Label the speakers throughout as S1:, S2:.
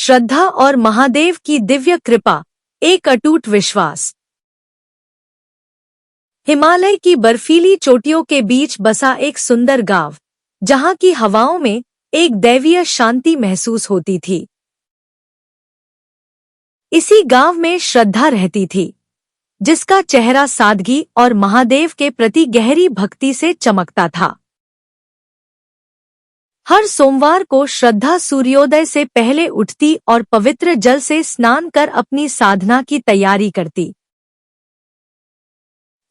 S1: श्रद्धा और महादेव की दिव्य कृपा, एक अटूट विश्वास। हिमालय की बर्फीली चोटियों के बीच बसा एक सुंदर गांव, जहां की हवाओं में एक दैवीय शांति महसूस होती थी। इसी गांव में श्रद्धा रहती थी, जिसका चेहरा सादगी और महादेव के प्रति गहरी भक्ति से चमकता था। हर सोमवार को श्रद्धा सूर्योदय से पहले उठती और पवित्र जल से स्नान कर अपनी साधना की तैयारी करती।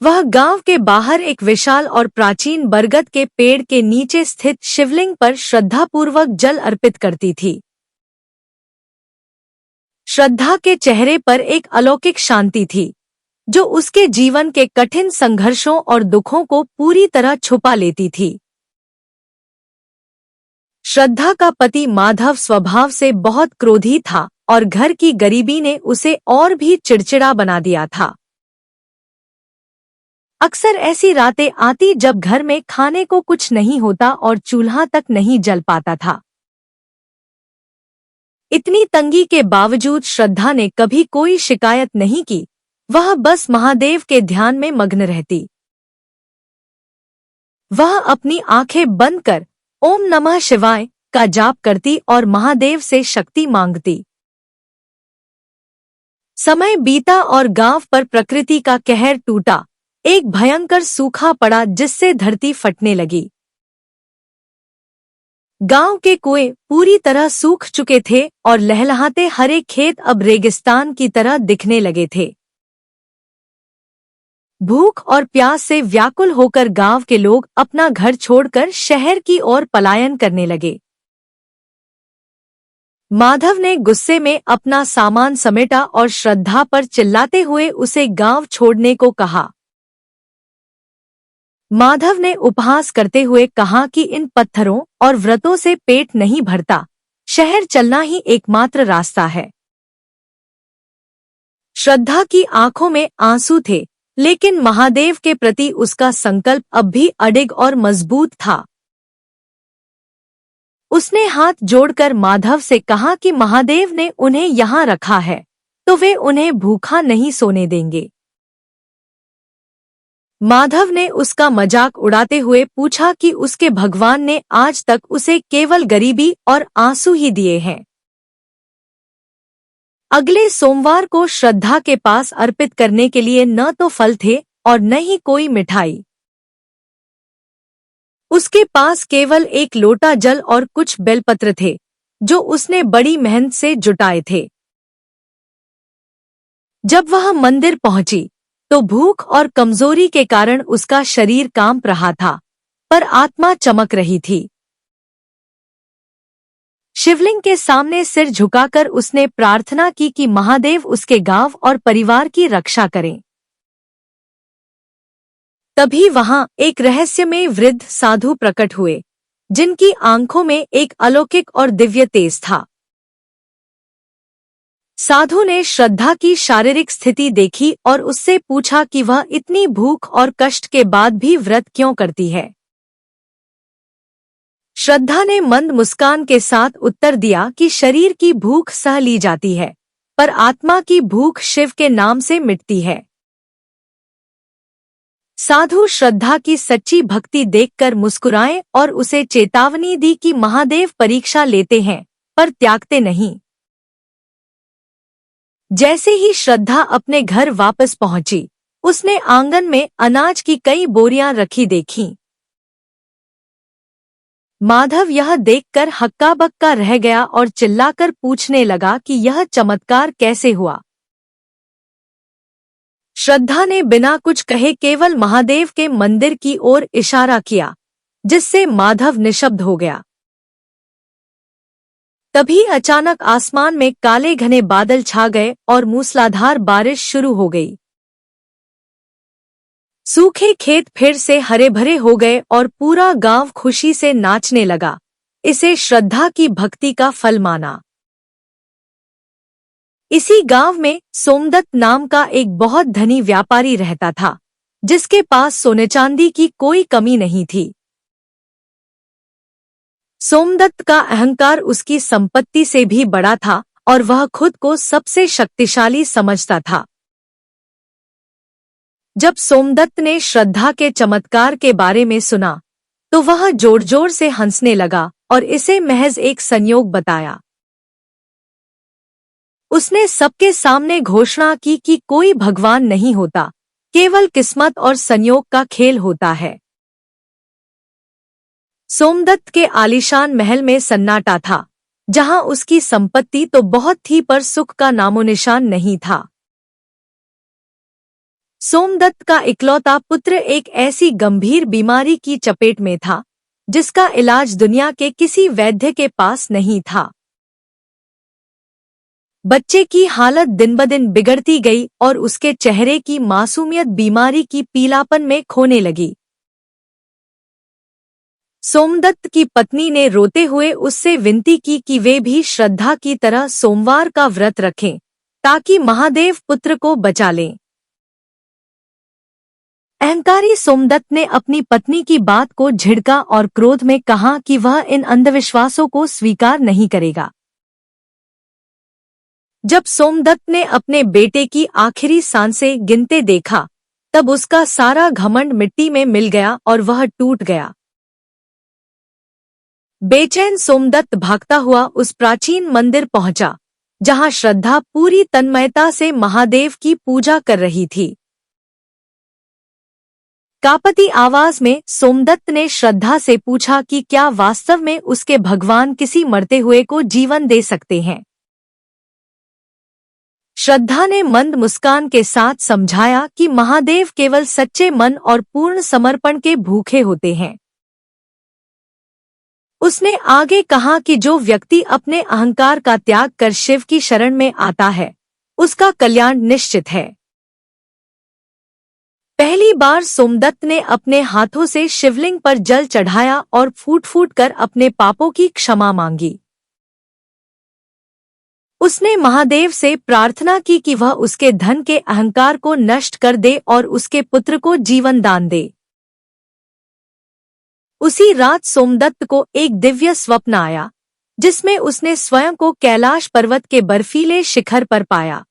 S1: वह गांव के बाहर एक विशाल और प्राचीन बरगद के पेड़ के नीचे स्थित शिवलिंग पर श्रद्धापूर्वक जल अर्पित करती थी। श्रद्धा के चेहरे पर एक अलौकिक शांति थी, जो उसके जीवन के कठिन संघर्षों और दुखों को पूरी तरह छुपा लेती थी। श्रद्धा का पति माधव स्वभाव से बहुत क्रोधी था और घर की गरीबी ने उसे और भी चिड़चिड़ा बना दिया था। अक्सर ऐसी रातें आती जब घर में खाने को कुछ नहीं होता और चूल्हा तक नहीं जल पाता था। इतनी तंगी के बावजूद श्रद्धा ने कभी कोई शिकायत नहीं की, वह बस महादेव के ध्यान में मग्न रहती। वह अपनी आंखें बंद कर ओम नमः शिवाय का जाप करती और महादेव से शक्ति मांगती। समय बीता और गांव पर प्रकृति का कहर टूटा। एक भयंकर सूखा पड़ा जिससे धरती फटने लगी। गांव के कुएं पूरी तरह सूख चुके थे और लहलहाते हरे खेत अब रेगिस्तान की तरह दिखने लगे थे। भूख और प्यास से व्याकुल होकर गांव के लोग अपना घर छोड़कर शहर की ओर पलायन करने लगे। माधव ने गुस्से में अपना सामान समेटा और श्रद्धा पर चिल्लाते हुए उसे गांव छोड़ने को कहा। माधव ने उपहास करते हुए कहा कि इन पत्थरों और व्रतों से पेट नहीं भरता, शहर चलना ही एकमात्र रास्ता है। श्रद्धा की आंखों में आंसू थे, लेकिन महादेव के प्रति उसका संकल्प अब भी अडिग और मजबूत था। उसने हाथ जोड़कर माधव से कहा कि महादेव ने उन्हें यहाँ रखा है, तो वे उन्हें भूखा नहीं सोने देंगे। माधव ने उसका मजाक उड़ाते हुए पूछा कि उसके भगवान ने आज तक उसे केवल गरीबी और आंसू ही दिए हैं। अगले सोमवार को श्रद्धा के पास अर्पित करने के लिए न तो फल थे और न ही कोई मिठाई। उसके पास केवल एक लोटा जल और कुछ बेलपत्र थे, जो उसने बड़ी मेहनत से जुटाए थे। जब वह मंदिर पहुंची, तो भूख और कमजोरी के कारण उसका शरीर कांप रहा था, पर आत्मा चमक रही थी। शिवलिंग के सामने सिर झुकाकर उसने प्रार्थना की कि महादेव उसके गांव और परिवार की रक्षा करें। तभी वहां एक रहस्यमय वृद्ध साधु प्रकट हुए, जिनकी आंखों में एक अलौकिक और दिव्य तेज था। साधु ने श्रद्धा की शारीरिक स्थिति देखी और उससे पूछा कि वह इतनी भूख और कष्ट के बाद भी व्रत क्यों करती है। श्रद्धा ने मंद मुस्कान के साथ उत्तर दिया कि शरीर की भूख सह ली जाती है, पर आत्मा की भूख शिव के नाम से मिटती है। साधु श्रद्धा की सच्ची भक्ति देखकर मुस्कुराए और उसे चेतावनी दी कि महादेव परीक्षा लेते हैं, पर त्यागते नहीं। जैसे ही श्रद्धा अपने घर वापस पहुंची, उसने आंगन में अनाज की कई बोरियां रखी देखीं। माधव यह देखकर हक्का बक्का रह गया और चिल्लाकर पूछने लगा कि यह चमत्कार कैसे हुआ। श्रद्धा ने बिना कुछ कहे केवल महादेव के मंदिर की ओर इशारा किया, जिससे माधव निशब्द हो गया। तभी अचानक आसमान में काले घने बादल छा गए और मूसलाधार बारिश शुरू हो गई। सूखे खेत फिर से हरे भरे हो गए और पूरा गांव खुशी से नाचने लगा। इसे श्रद्धा की भक्ति का फल माना। इसी गांव में सोमदत्त नाम का एक बहुत धनी व्यापारी रहता था, जिसके पास सोने चांदी की कोई कमी नहीं थी। सोमदत्त का अहंकार उसकी संपत्ति से भी बड़ा था और वह खुद को सबसे शक्तिशाली समझता था। जब सोमदत्त ने श्रद्धा के चमत्कार के बारे में सुना तो वह जोर जोर से हंसने लगा और इसे महज एक संयोग बताया। उसने सबके सामने घोषणा की कि कोई भगवान नहीं होता, केवल किस्मत और संयोग का खेल होता है। सोमदत्त के आलीशान महल में सन्नाटा था, जहां उसकी संपत्ति तो बहुत थी पर सुख का नामोनिशान नहीं था। सोमदत्त का इकलौता पुत्र एक ऐसी गंभीर बीमारी की चपेट में था जिसका इलाज दुनिया के किसी वैद्य के पास नहीं था। बच्चे की हालत दिन ब दिन बिगड़ती गई और उसके चेहरे की मासूमियत बीमारी की पीलापन में खोने लगी। सोमदत्त की पत्नी ने रोते हुए उससे विनती की कि वे भी श्रद्धा की तरह सोमवार का व्रत रखें ताकि महादेव पुत्र को बचा लें। अहंकारी सोमदत्त ने अपनी पत्नी की बात को झिड़का और क्रोध में कहा कि वह इन अंधविश्वासों को स्वीकार नहीं करेगा। जब सोमदत्त ने अपने बेटे की आखिरी सांसें गिनते देखा तब उसका सारा घमंड मिट्टी में मिल गया और वह टूट गया। बेचैन सोमदत्त भागता हुआ उस प्राचीन मंदिर पहुंचा जहां श्रद्धा पूरी तन्मयता से महादेव की पूजा कर रही थी। कांपती आवाज में सोमदत्त ने श्रद्धा से पूछा कि क्या वास्तव में उसके भगवान किसी मरते हुए को जीवन दे सकते हैं। श्रद्धा ने मंद मुस्कान के साथ समझाया कि महादेव केवल सच्चे मन और पूर्ण समर्पण के भूखे होते हैं। उसने आगे कहा कि जो व्यक्ति अपने अहंकार का त्याग कर शिव की शरण में आता है उसका कल्याण निश्चित है। पहली बार सोमदत्त ने अपने हाथों से शिवलिंग पर जल चढ़ाया और फूट फूट कर अपने पापों की क्षमा मांगी। उसने महादेव से प्रार्थना की कि वह उसके धन के अहंकार को नष्ट कर दे और उसके पुत्र को जीवन दान दे। उसी रात सोमदत्त को एक दिव्य स्वप्न आया जिसमें उसने स्वयं को कैलाश पर्वत के बर्फीले शिखर पर पाया।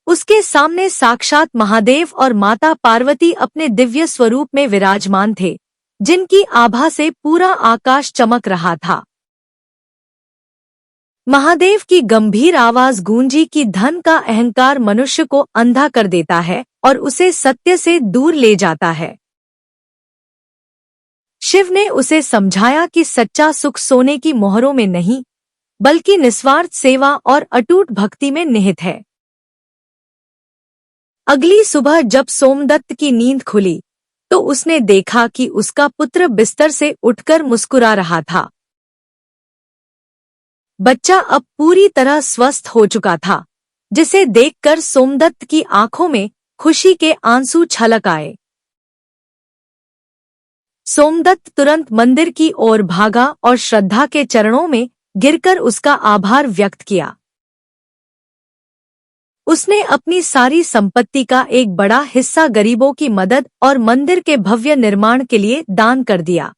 S1: उसके सामने साक्षात महादेव और माता पार्वती अपने दिव्य स्वरूप में विराजमान थे, जिनकी आभा से पूरा आकाश चमक रहा था। महादेव की गंभीर आवाज गूंजी कि धन का अहंकार मनुष्य को अंधा कर देता है और उसे सत्य से दूर ले जाता है। शिव ने उसे समझाया कि सच्चा सुख सोने की मोहरों में नहीं, बल्कि निस्वार्थ सेवा और अटूट भक्ति में निहित है। अगली सुबह जब सोमदत्त की नींद खुली तो उसने देखा कि उसका पुत्र बिस्तर से उठकर मुस्कुरा रहा था। बच्चा अब पूरी तरह स्वस्थ हो चुका था, जिसे देखकर सोमदत्त की आंखों में खुशी के आंसू छलक आए। सोमदत्त तुरंत मंदिर की ओर भागा और श्रद्धा के चरणों में गिरकर उसका आभार व्यक्त किया। उसने अपनी सारी संपत्ति का एक बड़ा हिस्सा गरीबों की मदद और मंदिर के भव्य निर्माण के लिए दान कर दिया।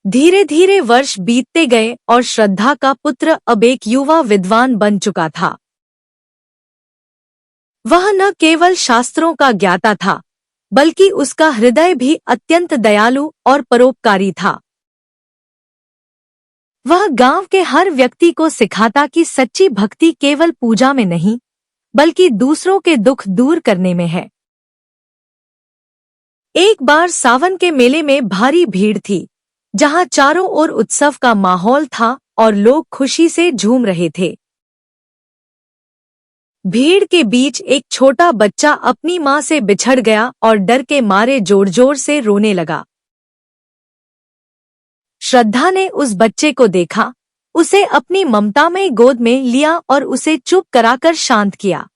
S1: धीरे धीरे वर्ष बीतते गए और श्रद्धा का पुत्र अब एक युवा विद्वान बन चुका था। वह न केवल शास्त्रों का ज्ञाता था, बल्कि उसका हृदय भी अत्यंत दयालु और परोपकारी था। वह गांव के हर व्यक्ति को सिखाता कि सच्ची भक्ति केवल पूजा में नहीं, बल्कि दूसरों के दुख दूर करने में है। एक बार सावन के मेले में भारी भीड़ थी, जहां चारों ओर उत्सव का माहौल था और लोग खुशी से झूम रहे थे। भीड़ के बीच एक छोटा बच्चा अपनी मां से बिछड़ गया और डर के मारे जोर जोर से रोने लगा। श्रद्धा ने उस बच्चे को देखा, उसे अपनी ममता में गोद में लिया और उसे चुप कराकर शांत किया।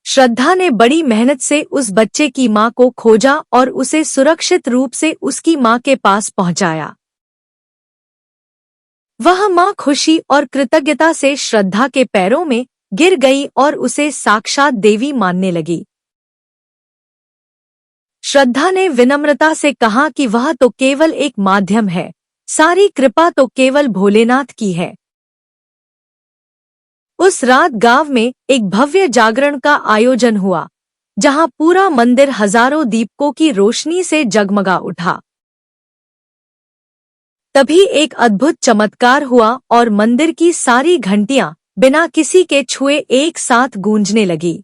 S1: श्रद्धा ने बड़ी मेहनत से उस बच्चे की मां को खोजा और उसे सुरक्षित रूप से उसकी मां के पास पहुंचाया। वह मां खुशी और कृतज्ञता से श्रद्धा के पैरों में गिर गई और उसे साक्षात देवी मानने लगी। श्रद्धा ने विनम्रता से कहा कि वह तो केवल एक माध्यम है, सारी कृपा तो केवल भोलेनाथ की है। उस रात गांव में एक भव्य जागरण का आयोजन हुआ, जहां पूरा मंदिर हजारों दीपकों की रोशनी से जगमगा उठा। तभी एक अद्भुत चमत्कार हुआ और मंदिर की सारी घंटियां बिना किसी के छुए एक साथ गूंजने लगी।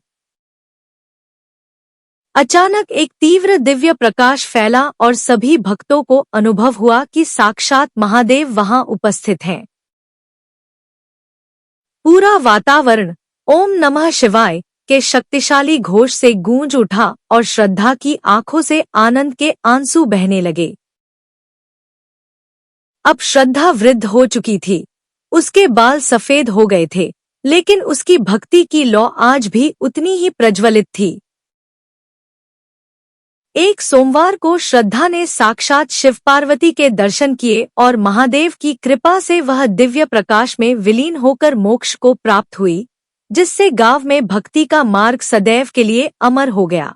S1: अचानक एक तीव्र दिव्य प्रकाश फैला और सभी भक्तों को अनुभव हुआ कि साक्षात महादेव वहां उपस्थित हैं। पूरा वातावरण ओम नमः शिवाय के शक्तिशाली घोष से गूंज उठा और श्रद्धा की आंखों से आनंद के आंसू बहने लगे। अब श्रद्धा वृद्ध हो चुकी थी, उसके बाल सफेद हो गए थे, लेकिन उसकी भक्ति की लौ आज भी उतनी ही प्रज्वलित थी। एक सोमवार को श्रद्धा ने साक्षात शिव पार्वती के दर्शन किए और महादेव की कृपा से वह दिव्य प्रकाश में विलीन होकर मोक्ष को प्राप्त हुई, जिससे गांव में भक्ति का मार्ग सदैव के लिए अमर हो गया।